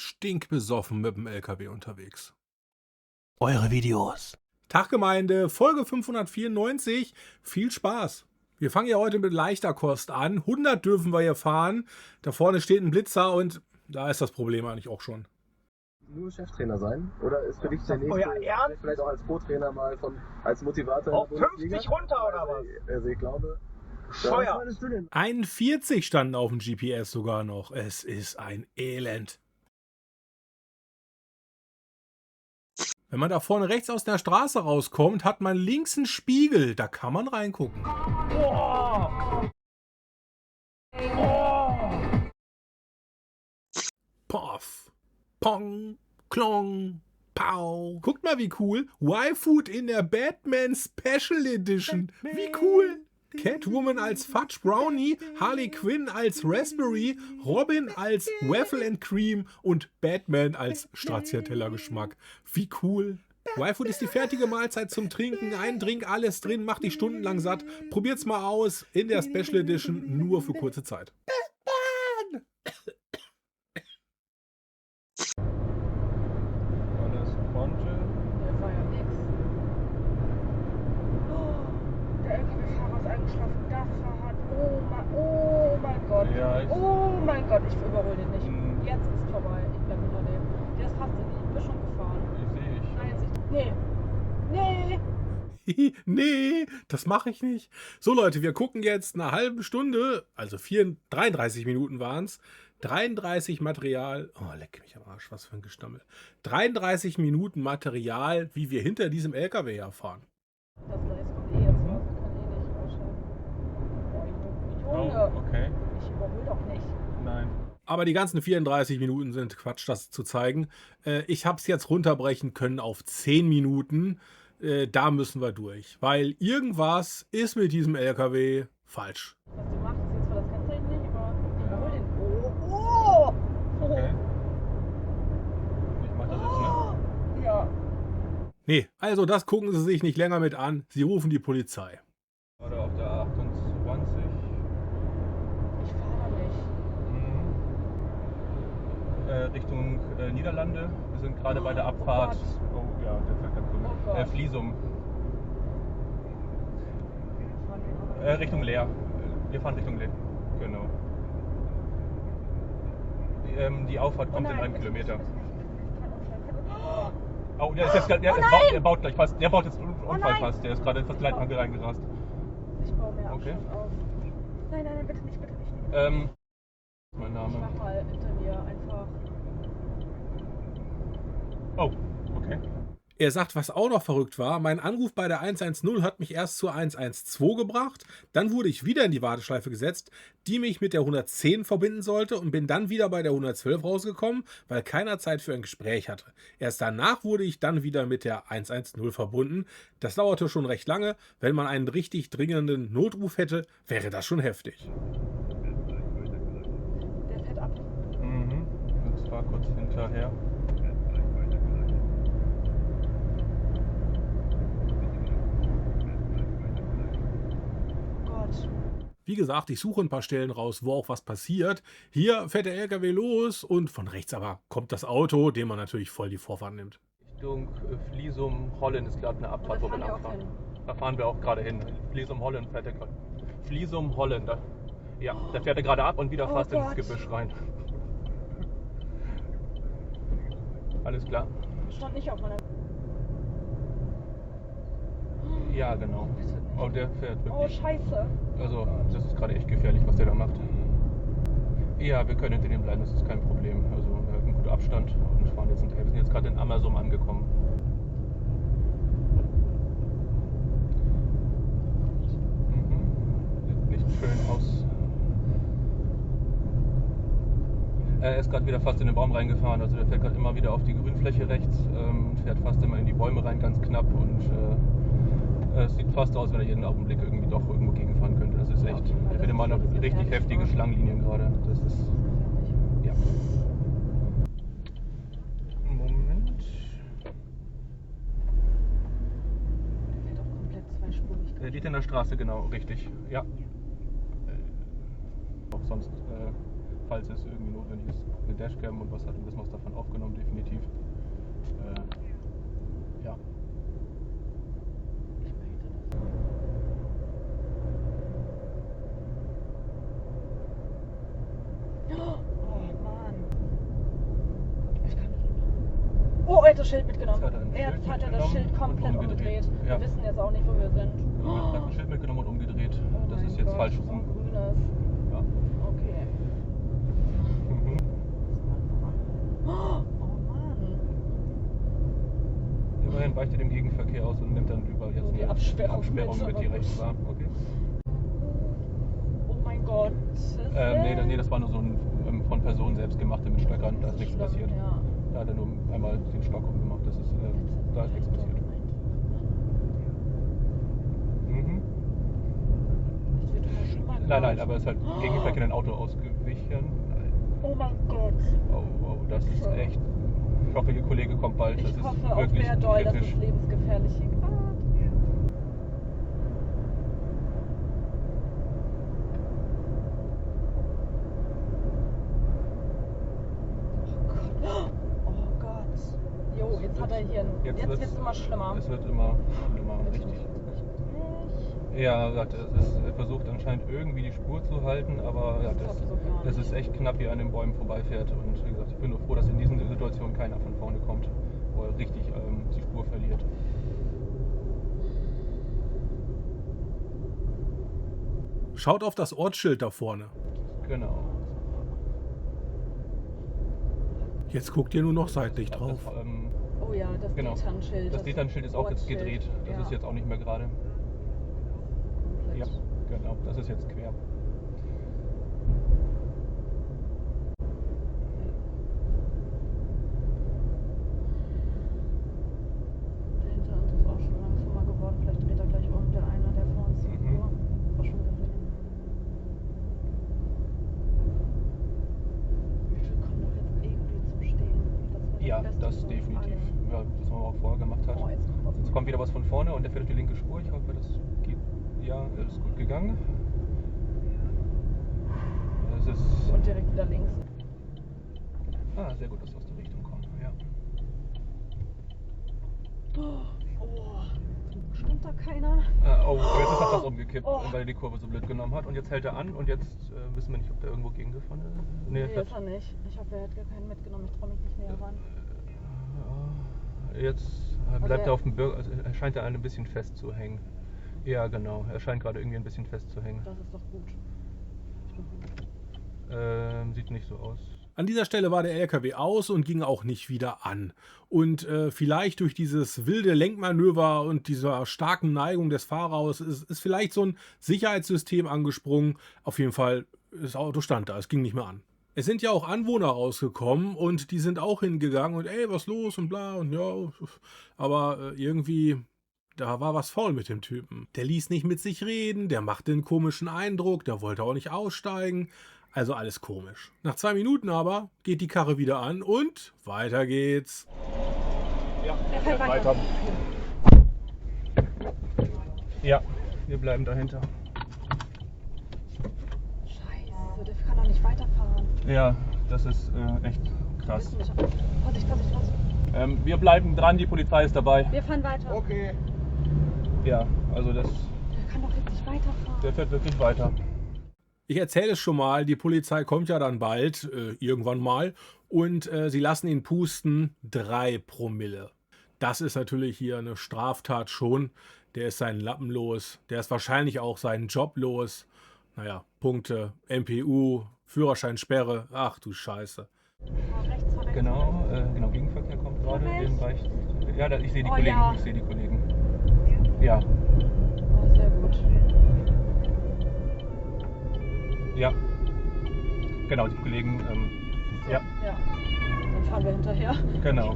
stinkbesoffen mit dem LKW unterwegs. Eure Videos. Tag Gemeinde, Folge 594. Viel Spaß. Wir fangen ja heute mit leichter Kost an. 100 dürfen wir hier fahren. Da vorne steht ein Blitzer und da ist das Problem eigentlich auch schon. Nur Cheftrainer sein? Oder ist für dich der nächste, vielleicht auch als Co-Trainer mal als Motivator? Auf 50 runter oder was? Also ich glaube... Scheuer. 41 standen auf dem GPS sogar noch. Es ist ein Elend. Wenn man da vorne rechts aus der Straße rauskommt, hat man links einen Spiegel. Da kann man reingucken. Oh. Oh. Poff, Pong, Klong, Pow. Guckt mal, wie cool. Y-Food in der Batman Special Edition. Wie cool. Catwoman als Fudge Brownie, Harley Quinn als Raspberry, Robin als Waffle and Cream und Batman als Stracciatella-Geschmack. Wie cool. Y-Food ist die fertige Mahlzeit zum Trinken. Ein Drink, alles drin, macht dich stundenlang satt. Probiert's mal aus in der Special Edition, nur für kurze Zeit. Ja, oh mein Gott, ich überhole den nicht. Jetzt ist vorbei. Ich bleib hinter dem. Der ist fast in die Böschung gefahren. Nee, das mache ich nicht. So Leute, wir gucken jetzt eine halbe Stunde, also 33 Minuten waren es. 33 Material, oh leck mich am Arsch, was für ein Gestammel. 33 Minuten Material, wie wir hinter diesem LKW herfahren. Das da jetzt kommt jetzt was. Kann nicht ausschalten. Junge. Oh, okay. Ich überhole doch nicht. Nein. Aber die ganzen 34 Minuten sind Quatsch, das zu zeigen. Ich habe es jetzt runterbrechen können auf 10 Minuten. Da müssen wir durch, weil irgendwas ist mit diesem LKW falsch. Was du machst, ist jetzt zwar das Kennzeichen nicht, aber ich überhole den. Oh! Okay. Ich mach das jetzt, ne? Ja. Nee, also das gucken Sie sich nicht länger mit an. Sie rufen die Polizei. Oder auf der 28. Ich fahre nicht. Richtung Niederlande. Wir sind gerade bei der Abfahrt. Gott. Oh ja, der fährt ganz Oh Gott. gut. Fliesum. Richtung Leer. Wir fahren Richtung Leer. Genau. Die Auffahrt kommt in einem Kilometer. Oh, der ist jetzt der baut gleich fast. Der baut jetzt Unfall fast. Der ist gerade fast Leitplanke reingerast. Ich baue mehr Okay. Abstand auf. Nein, bitte nicht. Mein Ich Name. mach mal hinter mir einfach. Oh, okay. Er sagt, was auch noch verrückt war, mein Anruf bei der 110 hat mich erst zur 112 gebracht, dann wurde ich wieder in die Warteschleife gesetzt, die mich mit der 110 verbinden sollte und bin dann wieder bei der 112 rausgekommen, weil keiner Zeit für ein Gespräch hatte. Erst danach wurde ich dann wieder mit der 110 verbunden. Das dauerte schon recht lange. Wenn man einen richtig dringenden Notruf hätte, wäre das schon heftig. Der fährt ab. Und zwar kurz hinterher. Gott. Wie gesagt, ich suche ein paar Stellen raus, wo auch was passiert. Hier fährt der LKW los und von rechts aber kommt das Auto, dem man natürlich voll die Vorfahrt nimmt. Richtung Fliesum, Holland ist gerade eine Abfahrt, wo wir nachfahren. Da fahren wir auch gerade hin. Fliesum, Holland fährt er gerade. Fliesum, Holland. Ja, da fährt er gerade ab und wieder fast ins Gebüsch rein. Alles klar. Stand nicht auf meiner. Ja, genau. Oh, der fährt Oh, wirklich. Scheiße. Also, das ist gerade echt gefährlich, was der da macht. Ja, wir können hinter dem bleiben, das ist kein Problem. Also, wir haben einen guten Abstand und fahren jetzt hinterher. Wir sind jetzt gerade in Amazon angekommen. Sieht nicht schön aus. Er ist gerade wieder fast in den Baum reingefahren, also der fährt gerade immer wieder auf die Grünfläche rechts, fährt fast immer in die Bäume rein, ganz knapp und es sieht fast aus, wenn er jeden Augenblick irgendwie doch irgendwo gegenfahren könnte. Das ist echt, ich bin immer noch richtig heftige Schlangenlinien gerade. Das ist, ja. Moment. Der fährt auch komplett zweispurig. Der liegt in der Straße, genau, richtig, ja. Auch sonst falls es irgendwie notwendig ist, eine Dashcam und was hat ein bisschen was davon aufgenommen, definitiv. Ja. Oh, er hat das Schild mitgenommen. Jetzt hat er das Schild komplett umgedreht. Ja. Wir wissen jetzt auch nicht, wo wir sind. Er hat ein Schild mitgenommen und umgedreht. Oh Das ist jetzt Gott, falsch so ein rum. grünes. Ja. Okay. Mhm. Oh Mann. Immerhin weicht er dem Gegenverkehr aus und nimmt dann über jetzt Die eine Absperrung mit, die rechts war. Okay. Oh mein Gott. Nee, das war nur so ein von Personen selbst gemachte mit Stöckern. Da ist nichts passiert. Ja. Da hat er nur einmal den Stock umgemacht. Da ist nichts passiert. Mhm. Nein, aber es ist halt Gegenverkehr in ein Auto ausgewichen. Oh mein Gott. Oh, das ist echt. Ich hoffe, Ihr Kollege kommt bald. Das Ich ist hoffe auch wirklich sehr doll, dass kritisch. es lebensgefährlich hier gerade. Oh Gott. Jo, jetzt hat er hier einen. Jetzt wird es immer schlimmer. Es wird immer schlimmer, Bitte richtig. nicht. Ja, er versucht anscheinend irgendwie die Spur zu halten, aber ja, das ist echt knapp, wie er an den Bäumen vorbeifährt. Und wie gesagt, ich bin nur froh, dass in diesen Situationen keiner von vorne kommt, wo er richtig die Spur verliert. Schaut auf das Ortsschild da vorne. Genau. Jetzt guckt ihr nur noch seitlich drauf. Oh ja, das Genau. Detern-Schild. Das Detern-Schild ist auch jetzt gedreht. Das ist jetzt auch nicht mehr gerade. Ja, genau. Das ist jetzt quer. Der hinter uns ist auch schon langsamer geworden. Vielleicht dreht er gleich um. Der eine, der vor uns fuhr, war schon gesehen. Wir kommen doch jetzt irgendwie zum Stehen. Ja, Beste das für uns definitiv. alle. Ja, was man auch vorher gemacht hat. Oh, Jetzt kommt wieder was von vorne und der fährt auf die linke Spur. Ich hoffe, das geht. Ja, das ist gut gegangen. Das ist. Und direkt wieder links. Ah, sehr gut, dass wir aus der Richtung kommen. Ja. Oh, stand da keiner? Jetzt ist er fast umgekippt, Oh. weil er die Kurve so blöd genommen hat. Und jetzt hält er an und jetzt wissen wir nicht, ob der irgendwo gegengefahren ist. Nee, er ist er nicht. Ich hoffe, er hat gar keinen mitgenommen. Ich traue mich nicht näher ran. Jetzt bleibt er auf dem Bürger, also er scheint da ein bisschen festzuhängen. Ja, genau. Er scheint gerade irgendwie ein bisschen festzuhängen. Das ist doch gut. Sieht nicht so aus. An dieser Stelle war der LKW aus und ging auch nicht wieder an. Und vielleicht durch dieses wilde Lenkmanöver und dieser starken Neigung des Fahrers ist vielleicht so ein Sicherheitssystem angesprungen. Auf jeden Fall, das Auto stand da, es ging nicht mehr an. Es sind ja auch Anwohner rausgekommen und die sind auch hingegangen und ey, was los und bla und ja. Aber irgendwie, da war was faul mit dem Typen. Der ließ nicht mit sich reden, der machte einen komischen Eindruck, der wollte auch nicht aussteigen. Also alles komisch. Nach 2 Minuten aber geht die Karre wieder an und weiter geht's. Ja, Er fährt weiter. Ja, wir bleiben dahinter. Scheiße, der kann doch nicht weiterfahren. Ja, das ist echt Wir krass. wissen nicht, Vorsicht. Wir bleiben dran, die Polizei ist dabei. Wir fahren weiter. Okay. Ja, also Der kann doch jetzt nicht weiterfahren. der fährt wirklich weiter. Ich erzähle es schon mal, die Polizei kommt ja dann bald, irgendwann mal, und sie lassen ihn pusten, 3 Promille. Das ist natürlich hier eine Straftat schon. Der ist seinen Lappen los, der ist wahrscheinlich auch seinen Job los. Naja, Punkte, MPU, Führerscheinsperre, ach du Scheiße. Fahr rechts. Genau, Gegenverkehr kommt gerade. Den weicht. Ja, ich sehe die Oh, Kollegen, ja. ich sehe die Kollegen. Ja, Oh, sehr gut. ja. Genau, die Kollegen, ja, Ja. Dann fahren wir hinterher. genau.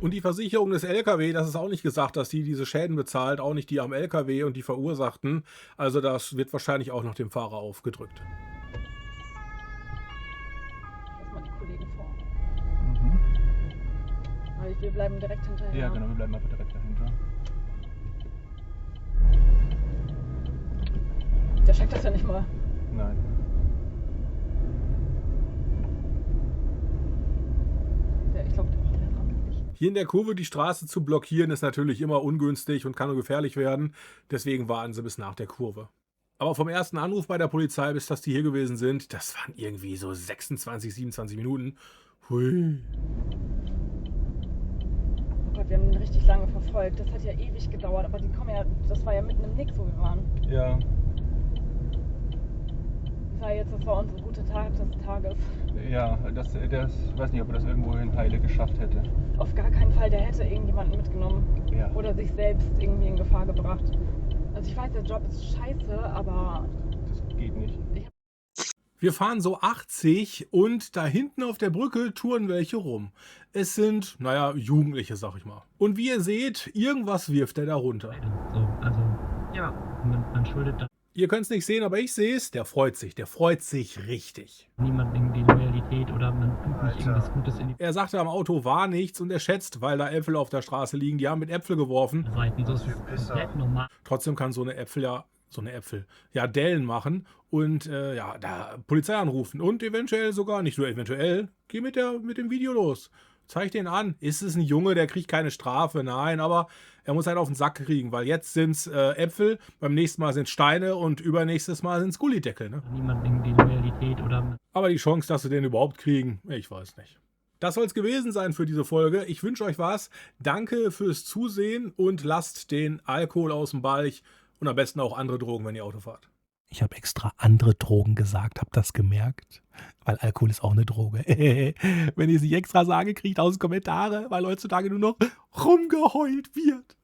Und die Versicherung des LKW, das ist auch nicht gesagt, dass die diese Schäden bezahlt, auch nicht die am LKW und die Verursachten. Also das wird wahrscheinlich auch noch dem Fahrer aufgedrückt. Lass mal die Kollegen vor. Mhm. Aber wir bleiben direkt hinterher. Ja, genau, wir bleiben einfach direkt dahinter. Der checkt das ja nicht mal. Nein. Hier in der Kurve die Straße zu blockieren ist natürlich immer ungünstig und kann nur gefährlich werden. Deswegen warten sie bis nach der Kurve. Aber vom ersten Anruf bei der Polizei, bis dass die hier gewesen sind, das waren irgendwie so 26, 27 Minuten. Hui. Oh Gott, wir haben den richtig lange verfolgt. Das hat ja ewig gedauert, aber die kommen ja, das war ja mitten im Nix, wo wir waren. Ja. Das war unsere gute Tat des Tages. Ja, das weiß nicht, ob er das irgendwohin heile geschafft hätte. Auf gar keinen Fall, der hätte irgendjemanden mitgenommen. Ja. Oder sich selbst irgendwie in Gefahr gebracht. Also ich weiß, der Job ist scheiße, aber... Das geht nicht. Wir fahren so 80 und da hinten auf der Brücke touren welche rum. Es sind, naja, Jugendliche, sag ich mal. Und wie ihr seht, irgendwas wirft er da runter. So, also, ja, man schuldet da Ihr könnt es nicht sehen, aber ich sehe es. Der freut sich richtig. niemandem die Loyalität oder man tut nicht irgendwas Gutes in die Er sagte, am Auto war nichts und er schätzt, weil da Äpfel auf der Straße liegen. Die haben mit Äpfel geworfen. Seiten. Das ist komplett normal. Trotzdem kann so eine Äpfel Dellen machen und da Polizei anrufen und eventuell sogar, nicht nur eventuell, geh mit dem Video los. Zeig den an. Ist es ein Junge, der kriegt keine Strafe? Nein, aber er muss halt auf den Sack kriegen, weil jetzt sind es Äpfel, beim nächsten Mal sind es Steine und übernächstes Mal sind es Gullideckel. Ne? Niemandem die Loyalität oder Aber die Chance, dass sie den überhaupt kriegen, ich weiß nicht. Das soll es gewesen sein für diese Folge. Ich wünsche euch was. Danke fürs Zusehen und lasst den Alkohol aus dem Balch und am besten auch andere Drogen, wenn ihr Auto fahrt. Ich habe extra andere Drogen gesagt, habt das gemerkt? Weil Alkohol ist auch eine Droge. Wenn ich sie extra sage, kriegt aus Kommentare, weil heutzutage nur noch rumgeheult wird.